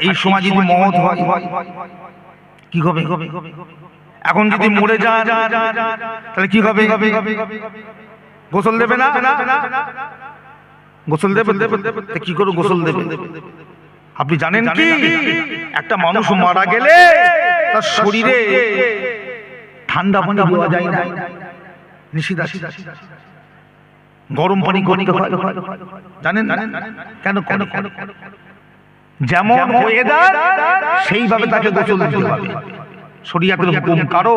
এই সময় যদি মওত হয় কি হবে? এখন যদি মরে যায় তাহলে কি হবে? গোসল দেবে না? গোসল দেবে? কি করে গোসল দেবে? আপনি জানেন কি একটা মানুষ মারা গেলে তার শরীরে ঠান্ডা পানি দেওয়া যায় না, নিষিদ্ধ আছে। গরম পানি করতে হয়, জানেন? কেন? যেমন ওয়েদার সেইভাবে তাকে গোসল দিতে হবে, শরীয়তের হুকুম। কারো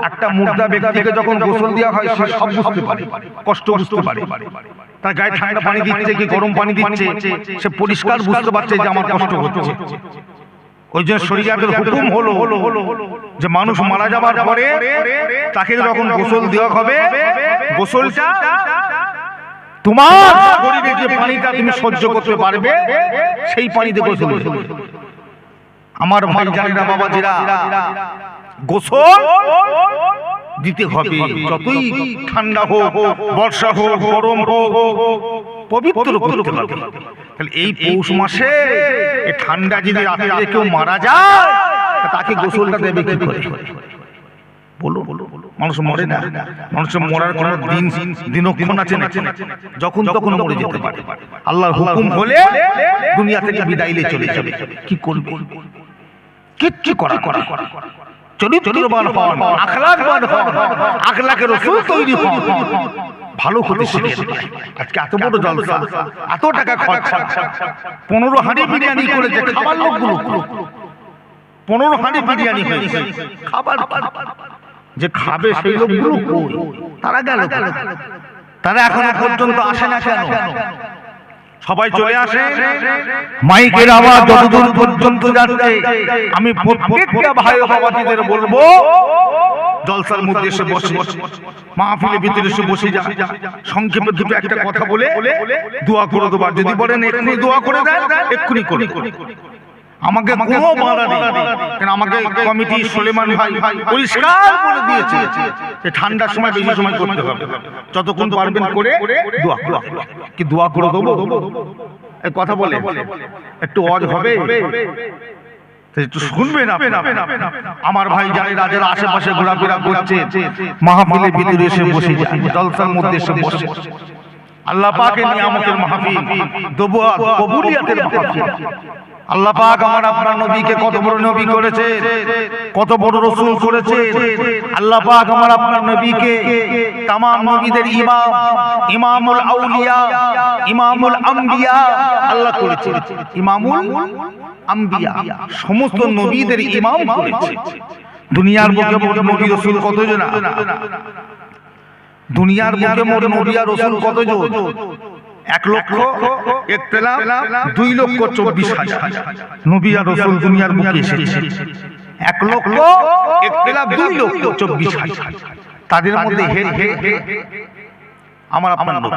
একটা মুর্দা ব্যক্তিকে যখন গোসল দেওয়া হয় সে সব বুঝতে পারে, কষ্ট বুঝতে পারে, তার গায়ে ঠান্ডা পানি দিচ্ছে কি গরম পানি দিচ্ছে সে পরিষ্কার বুঝতে পারছে যে আমার কষ্ট হচ্ছে। ওই জন্য শরীয়তের হুকুম হলো যে মানুষ মারা যাবার পরে তাকে যখন গোসল দেওয়া হবে, গোসলটা তোমার শরীরে যে পানিটা তুমি সহ্য করতে পারবে সেই পানিতে গোসল দেবে। আমার ভাই জানেরা বাবাজিরা, গোসল দিতে হবে, যতই ঠান্ডা হোক, বর্ষা হোক, গরম হোক, পবিত্র করতে হবে। তাহলে এই পৌষ মাসে ঠান্ডা যদি রাতে কেউ মারা যায় তাকে গোসলটা দেবে কি করে? বলো, মানুষ মরে না, মানুষের মরার কোন দিনক্ষণ আছে না? যখন তখন মরে যেতে পারে। আল্লাহর হুকুম হলে দুনিয়া থেকে বিদায় নিয়ে চলে যাবে। কি করবে? কিচ্ছু করা চরিত্রবান হন, আখলাকবান হন, আখলাকের রাসূল তৈরি হন, ভালো হতে শিখে। আজকে এত বড় জলসা, এত টাকা খরচা, 15 হাঁড়ি বিরিয়ানি করেছে খাবার লোকগুলো, 15 হাঁড়ি বিরিয়ানি হয়েছে খাবার, যে খাবে সেই লোকগুলো কই? তারা গেল, তারা এখনো পর্যন্ত আসে না কেন? সবাই চলে আসে, মাইকের আওয়াজ যতদূর পর্যন্ত যাচ্ছে আমি প্রত্যেকটা ভাই বাবাজিদের বলবো জলসার মধ্যে এসে বসে, মাহফিলের ভিতরে এসে বসে যা, সংক্ষেপে দুটো একটা কথা বলে দোয়া করে দেবার। যদি বলেন এক্ষুনি দোয়া করে দেন, এক্ষুনি করে। আমাকে কোনো বাধা নেই, কারণ আমাকে কমিটি সুলেমান ভাই পরিষ্কার বলে দিয়েছে যে ঠান্ডার সময় বেশি সময় করতে হবে, যতক্ষণ পারবেন করে দোয়া। কি দোয়া করে দেবো? এই কথা বলে একটু অজ হবে, একটু শুনবেন আমার ভাই যারা যারা আশেপাশে ঘোরাফেরা করছে, মাহফিলের ভিতরে এসে বসে, জলসার মধ্যে এসে বসে, আল্লাহ পাকের নিয়ামতের মাহফিল, দোয়া কবুলিয়াতের মাহফিল। আল্লাহ পাক আমার আপনার নবীকে কত বড় নবী করেছে, কত বড় রাসূল করেছে। আল্লাহ পাক আমার আপনার নবীকে तमाम নবীদের ইমাম, ইমামুল আউলিয়া, ইমামুল আম্বিয়া আল্লাহ করেছে। ইমামুল আম্বিয়া সমস্ত নবীদের ইমাম করেছে। দুনিয়ার বুকে মোট নবী রাসূল কতজন? দুনিয়ার বুকে মোট নবী আর রাসূল কতজন? 1 লক্ষ ইখতিলাফ 2 লক্ষ 24,000 নবী আর রাসূল দুনিয়ার বুকে এসেছে। 1 লক্ষ ইখতিলাফ 2 লক্ষ 24,000, তাদের মধ্যে আমার আপনার নবী।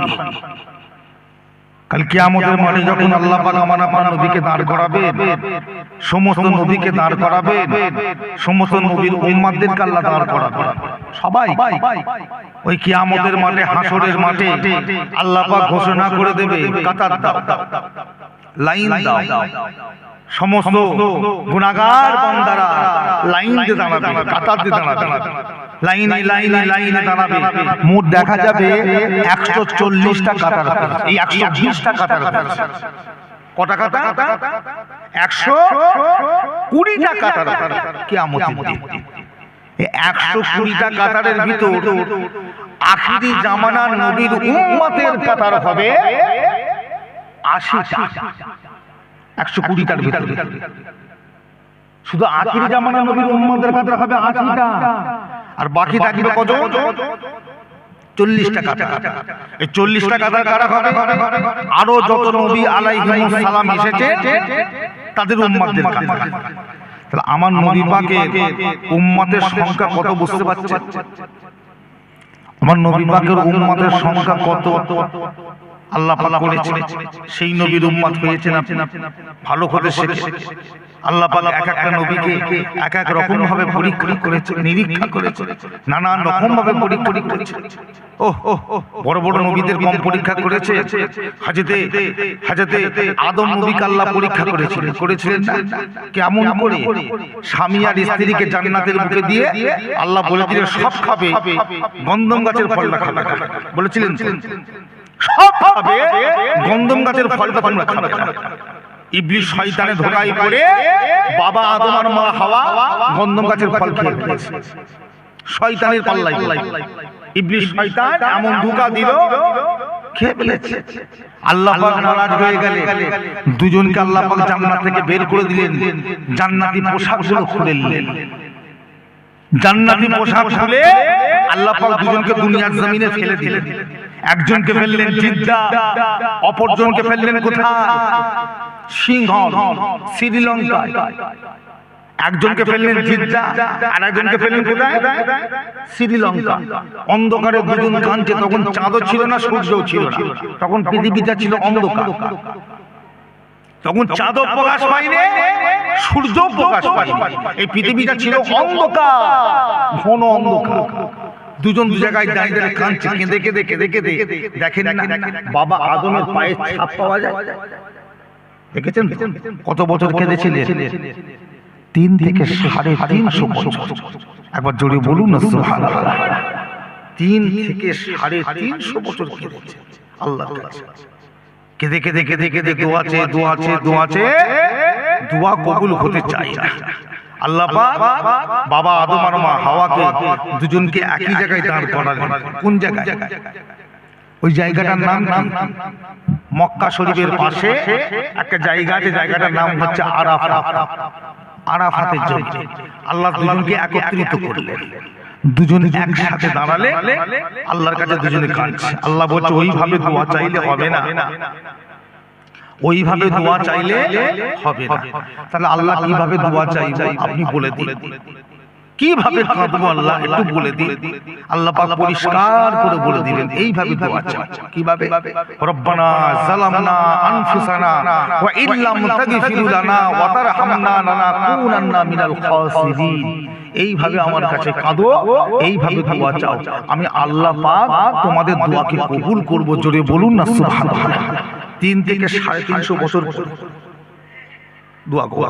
কাল কিয়ামতের মাঠে যখন আল্লাহ পাক আমার আপনার নবীকে দাঁড় করাবেন, সমস্ত নবীকে দাঁড় করাবেন, সমস্ত নবীর উম্মতদেরকে আল্লাহ দাঁড় করাবেন, সবাই ওই কিয়ামতের মাঠে, হাসরের মাঠে আল্লাহ পাক ঘোষণা করে দেবে, কাতার দাও, লাইন দাও। সমস্ত গুনাহগার বান্দারা লাইন দিয়ে দাঁড়াবে, কাতার দিয়ে দাঁড়াবে, লাইনে লাইনে লাইনে দাঁড়াবে। মোট দেখা যাবে 140টা কাতার, এই 120টা কাতার। কটা কাতার? 120টা কাতার কিয়ামতের দিন। এই 120টা কাতারের ভিতর আখিরি জামানার নবীর উম্মতের কাতার হবে 80টা। 120টার ভিতরে শুধু আখিরি জামানার নবীর উম্মতের কাতার হবে 80টা, আর বাকি থাকবে কত? 40টা কাতার। এই 40টা কাতার কারা হবে? আরো যত নবী আলাইহিস সালাম এসেছে তাদের উম্মতদের কাতার। তাহলে আমার নবী পাকের উম্মতের সংখ্যা কত বুঝতে পারছেন? আমার নবী পাকের উম্মতের সংখ্যা কত আল্লাহ পাক বলেছেন, সেই নবীর উম্মত হয়েছেন আপনি, ভালো করে শিখে আল্লাহ পাক এক একটা নবীকে এক এক রকম ভাবে পরীক্ষা করেছে, নিরীক্ষা করেছে, নানান রকম ভাবে পরীক্ষা করেছে। বড় বড় নবীদের কম পরীক্ষা করেছে। হযরতে আদম নবীকে আল্লাহ পরীক্ষা করেছিলেন না? কেমন করে স্বামী আর স্ত্রীকে জান্নাতের মুখে দিয়ে আল্লাহ বলেছিলেন সব খাবে, গন্ধম গাছের ফলটা খাবে বলেছিলেন, সব খাবে, গন্ধম গাছের ফলটা তোমরা খাবে না। ইবলিস শয়তানে ধোঁকায় পড়ে বাবা আদম আর মা হাওয়া গন্ধম গাছের ফল খেয়ে ফেলেছে। শয়তানের পাল্লাই ইবলিস শয়তান এমন ধোঁকা দিল, খেয়ে ফেলেছে। আল্লাহ পাক নারাজ হয়ে গেলেন, দুজনকে আল্লাহ পাক জান্নাত থেকে বের করে দিলেন, জান্নাতি পোশাকগুলো খুলে নিলেন। জান্নাতি পোশাক খুলে আল্লাহ পাক দুজনকে দুনিয়ার জমিনে ফেলে দিলেন। একজনকে ফেললেন জিদ্দা, অপরজনকে ফেললেন কোথায়? সিংহল, শ্রীলঙ্কায়। একজনকে ফেললেন জিদ্দা, আর একজনকে ফেললেন কোথায়? শ্রীলঙ্কা। অন্ধকারে দুজন কাঁদছে। তখন চাঁদও ছিল না, সূর্যও ছিল না, তখন পৃথিবীটা ছিল অন্ধকার। তখন চাঁদও প্রকাশ পায়নি, সূর্য প্রকাশ পায়নি, এই পৃথিবীটা ছিল অন্ধকার, ঘন অন্ধকার। দুজন দু জায়গায় দাঁড়িয়ে দাঁড়িয়ে কাঁদছে, কেঁদে কেঁদে কেঁদে কেঁদে। দেখেন না বাবা আদমের পায়ে ছাপ পাওয়া যায়? দেখেছেন কত বছর কেঁদেছিলেন? 3 থেকে 350 বছর। একবার জোরে বলুন না সুবহানাল্লাহ। 3 থেকে 350 বছর কেঁদেছে আল্লাহর কাছে। কেঁদে কেঁদে কেঁদে কেঁদে দোয়াছে, দোয়া কবুল হতে চায় না। আল্লাহ পাক বাবা আদম আর মা হাওয়াকে দুজনকে একই জায়গায় দাঁড় করালেন। কোন জায়গায়? ওই জায়গাটার নাম কি? মক্কা শরীফের পাশে একটা জায়গা আছে, জায়গাটার নাম হচ্ছে আরাফাত। আরাফাতের জন্য আল্লাহ দুজনকে একত্রিত করলেন। দুজন একসাথে দাঁড়ালে আল্লাহর কাছে দুজনে কাঁদছে। আল্লাহ বলছে ওইভাবে দোয়া চাইলে হবে না, ওইভাবে দোয়া চাইলে হবে না। তাহলে আল্লাহ কিভাবে দোয়া চাইবে আপনি বলে দিন। কিভাবে কাঁদবো আল্লাহ একটু বলে দিন। আল্লাহ পাক পরিষ্কার করে বলে দিলেন এইভাবে দোয়া চাও। কিভাবে? রব্বানা যালামনা আনফুসানা ওয়া ইল্লাম তাগফির লানা ওয়া তারহামনা লানাকুনান্না মিনাল খাসিরিন। এইভাবে আমার কাছে কাঁদো, এইভাবে দোয়া চাও, আমি আল্লাহ পাক তোমাদের দোয়াকে কবুল করব। জোরে বলুন না সুবহানাল্লাহ। 3 থেকে 350 বছর দোয়া করা।